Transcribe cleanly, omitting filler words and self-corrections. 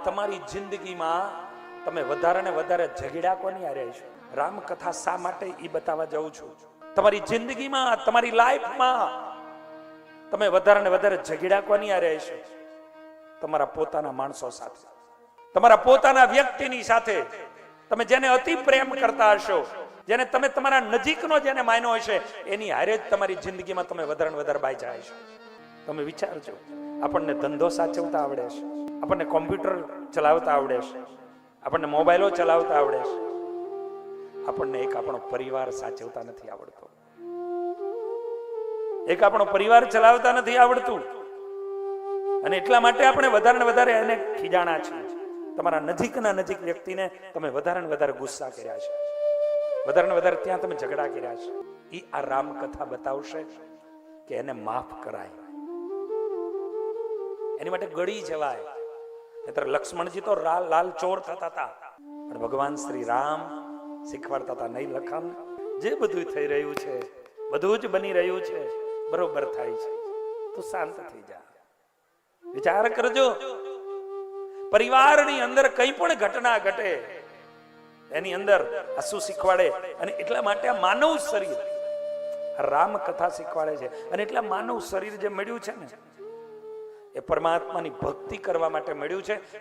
તમારી જિંદગીમાં તમે વધારે ને વધારે ઝઘડ્યા કોની હારે છો? રામકથા શા માટે એ બતાવવા જાઉં છું. તમારી જિંદગીમાં, તમારી લાઈફમાં તમે વધારે ને વધારે ઝઘડ્યા કોની હારે છો? તમારા પોતાના માણસો સાથે, તમારા પોતાના વ્યક્તિની સાથે. તમે જેને અતિ પ્રેમ કરતા હશો, જેને તમે તમારા નજીકનો જેને માન્યો હશે, એની હારે જ તમારી જિંદગીમાં તમે વધારે ને વધારે બાઈ જાય છો. તમે વિચારજો, આપણને ધંધો સાચવતા આવડે છે, આપણને કોમ્પ્યુટર ચલાવતા આવડે છે, આપણને મોબાઈલો ચલાવતા આવડે છે, આપણને એક આપણો પરિવાર સાચવતા નથી આવડતો. એક આપણો પરિવાર ચલાવતા નથી આવડતું, અને એટલા માટે આપણે વધારે ને વધારે એને ખીજાણા છીએ. તમારા નજીકના નજીક વ્યક્તિને તમે વધારે ને વધારે ગુસ્સા કર્યા છે, વધારે ને વધારે ત્યાં તમે ઝઘડા કર્યા છે. એ આ રામકથા બતાવશે કે એને માફ કરાય, એની માટે ગળી જવાય. નહીતર લક્ષ્મણજી તો લાલ ચોર થતા હતા, પણ ભગવાન શ્રી રામ શીખવાડતા હતા, નહીં લખન, જે બધું થઈ રહ્યું છે, બધું જ બની રહ્યું છે, બરોબર થાય છે, તું શાંત થઈ જા. વિચાર કરજો, પરિવારની અંદર કઈ પણ ઘટના ઘટે એની અંદર આ શું શીખવાડે? અને એટલા માટે આ માનવ શરીર રામ કથા શીખવાડે છે. અને એટલા માનવ શરીર જે મળ્યું છે ને, એ પરમાત્માની ભક્તિ કરવા માટે મળ્યું છે.